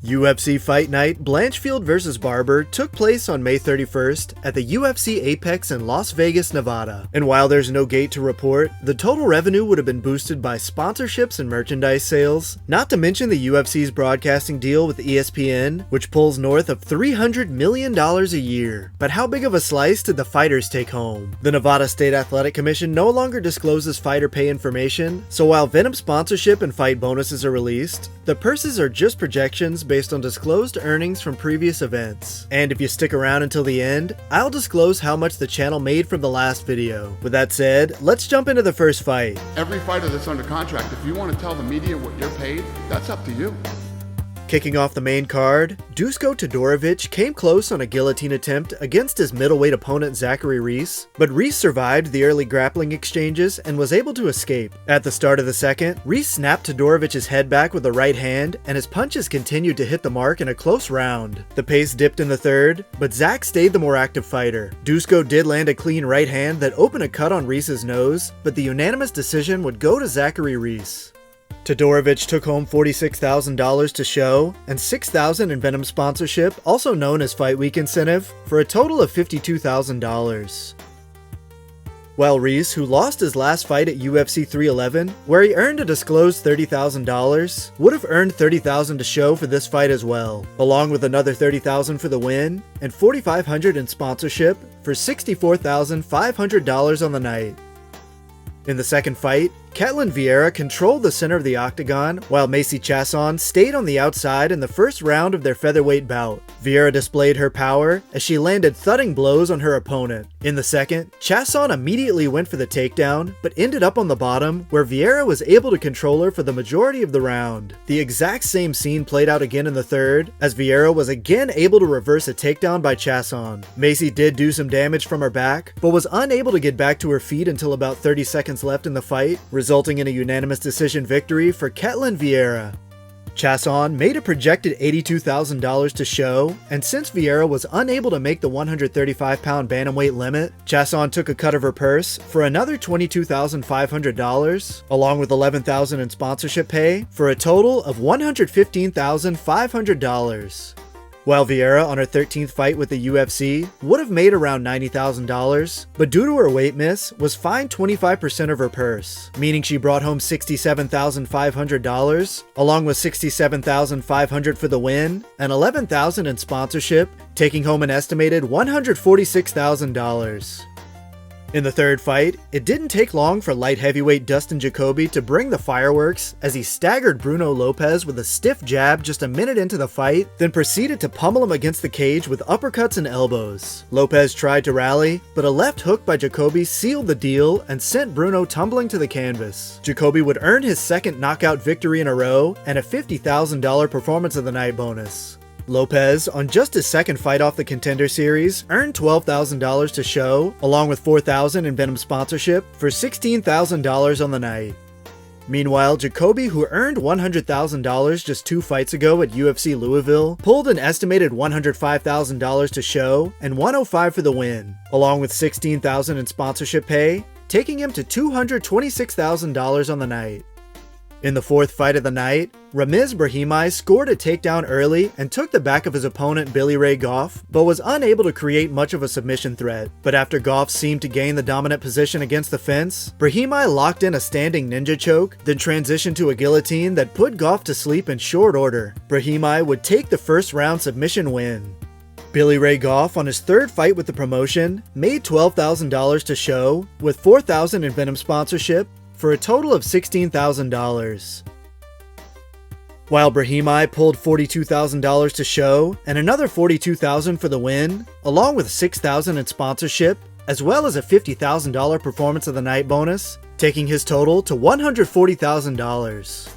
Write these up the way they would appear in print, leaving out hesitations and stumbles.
UFC Fight Night Blanchfield vs. Barber took place on May 31st at the UFC Apex in Las Vegas, Nevada. And while there's no gate to report, the total revenue would have been boosted by sponsorships and merchandise sales, not to mention the UFC's broadcasting deal with ESPN, which pulls north of $300 million a year. But how big of a slice did the fighters take home? The Nevada State Athletic Commission no longer discloses fighter pay information, so while Venom sponsorship and fight bonuses are released, the purses are just projections based on disclosed earnings from previous events. And if you stick around until the end, I'll disclose how much the channel made from the last video. With that said, let's jump into the first fight. Every fighter that's under contract, if you want to tell the media what you're paid, that's up to you. Kicking off the main card, Duško Todorović came close on a guillotine attempt against his middleweight opponent Zachary Reese, but Reese survived the early grappling exchanges and was able to escape. At the start of the second, Reese snapped Todorović's head back with the right hand, and his punches continued to hit the mark in a close round. The pace dipped in the third, but Zach stayed the more active fighter. Duško did land a clean right hand that opened a cut on Reese's nose, but the unanimous decision would go to Zachary Reese. Todorović took home $46,000 to show, and $6,000 in Venom sponsorship, also known as Fight Week incentive, for a total of $52,000. While Reese, who lost his last fight at UFC 311, where he earned a disclosed $30,000, would have earned $30,000 to show for this fight as well, along with another $30,000 for the win, and $4,500 in sponsorship for $64,500 on the night. In the second fight, Ketlen Vieira controlled the center of the octagon, while Macy Chiasson stayed on the outside in the first round of their featherweight bout. Vieira displayed her power as she landed thudding blows on her opponent. In the second, Chiasson immediately went for the takedown, but ended up on the bottom, where Vieira was able to control her for the majority of the round. The exact same scene played out again in the third, as Vieira was again able to reverse a takedown by Chiasson. Macy did do some damage from her back, but was unable to get back to her feet until about 30 seconds left in the fight, resulting in a unanimous decision victory for Ketlen Vieira. Chiasson made a projected $82,000 to show, and since Vieira was unable to make the 135-pound bantamweight limit, Chiasson took a cut of her purse for another $22,500, along with $11,000 in sponsorship pay, for a total of $115,500. While Vieira, on her 13th fight with the UFC, would have made around $90,000, but due to her weight miss, was fined 25% of her purse, meaning she brought home $67,500, along with $67,500 for the win, and $11,000 in sponsorship, taking home an estimated $146,000. In the third fight, it didn't take long for light heavyweight Dustin Jacoby to bring the fireworks as he staggered Bruno Lopes with a stiff jab just a minute into the fight, then proceeded to pummel him against the cage with uppercuts and elbows. Lopes tried to rally, but a left hook by Jacoby sealed the deal and sent Bruno tumbling to the canvas. Jacoby would earn his second knockout victory in a row and a $50,000 performance of the night bonus. Lopes, on just his second fight off the Contender Series, earned $12,000 to show, along with $4,000 in Venom sponsorship, for $16,000 on the night. Meanwhile, Jacoby, who earned $100,000 just 2 fights ago at UFC Louisville, pulled an estimated $105,000 to show and $105,000 for the win, along with $16,000 in sponsorship pay, taking him to $226,000 on the night. In the fourth fight of the night, Ramiz Brahimaj scored a takedown early and took the back of his opponent Billy Ray Goff, but was unable to create much of a submission threat. But after Goff seemed to gain the dominant position against the fence, Brahimaj locked in a standing ninja choke, then transitioned to a guillotine that put Goff to sleep in short order. Brahimaj would take the first round submission win. Billy Ray Goff, on his third fight with the promotion, made $12,000 to show, with $4,000 in Venom sponsorship, for a total of $16,000. While Brahimaj pulled $42,000 to show and another $42,000 for the win, along with $6,000 in sponsorship, as well as a $50,000 performance of the night bonus, taking his total to $140,000.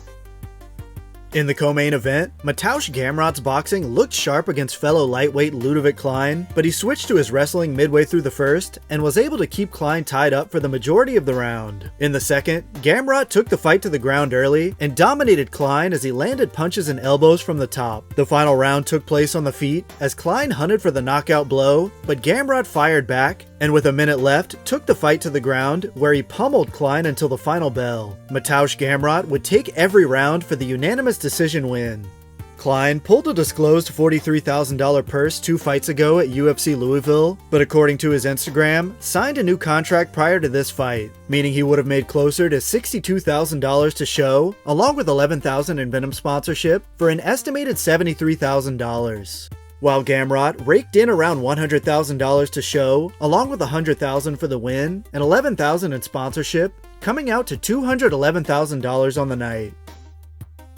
In the co-main event, Mateusz Gamrot's boxing looked sharp against fellow lightweight Ľudovít Klein, but he switched to his wrestling midway through the first and was able to keep Klein tied up for the majority of the round. In the second, Gamrot took the fight to the ground early and dominated Klein as he landed punches and elbows from the top. The final round took place on the feet as Klein hunted for the knockout blow, but Gamrot fired back, and with a minute left, took the fight to the ground where he pummeled Klein until the final bell. Mateusz Gamrot would take every round for the unanimous decision win. Klein pulled a disclosed $43,000 purse 2 fights ago at UFC Louisville, but according to his Instagram, signed a new contract prior to this fight, meaning he would have made closer to $62,000 to show, along with $11,000 in Venom sponsorship, for an estimated $73,000. While Gamrot raked in around $100,000 to show, along with $100,000 for the win, and $11,000 in sponsorship, coming out to $211,000 on the night.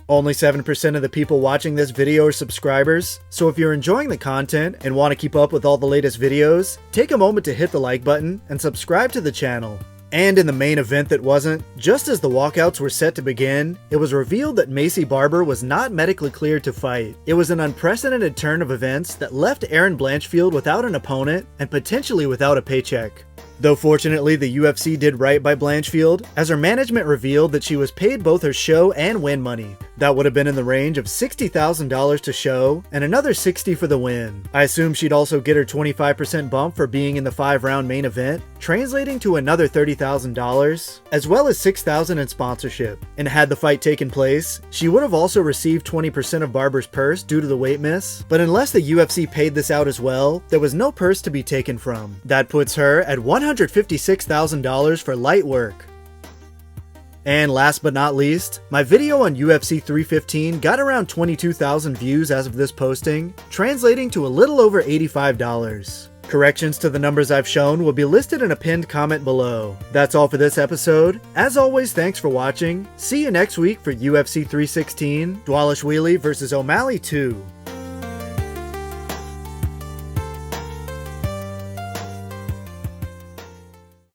Only 7% of the people watching this video are subscribers, so if you're enjoying the content and want to keep up with all the latest videos, take a moment to hit the like button and subscribe to the channel. And in the main event that wasn't, just as the walkouts were set to begin, it was revealed that Macy Barber was not medically cleared to fight. It was an unprecedented turn of events that left Erin Blanchfield without an opponent and potentially without a paycheck. Though fortunately the UFC did right by Blanchfield, as her management revealed that she was paid both her show and win money. That would have been in the range of $60,000 to show, and another $60,000 for the win. I assume she'd also get her 25% bump for being in the 5-round main event, translating to another $30,000, as well as $6,000 in sponsorship. And had the fight taken place, she would have also received 20% of Barber's purse due to the weight miss, but unless the UFC paid this out as well, there was no purse to be taken from. That puts her at $156,000 for light work. And last but not least, my video on UFC 315 got around 22,000 views as of this posting, translating to a little over $85. Corrections to the numbers I've shown will be listed in a pinned comment below. That's all for this episode. As always, thanks for watching. See you next week for UFC 316, Dvalishvili vs O'Malley 2.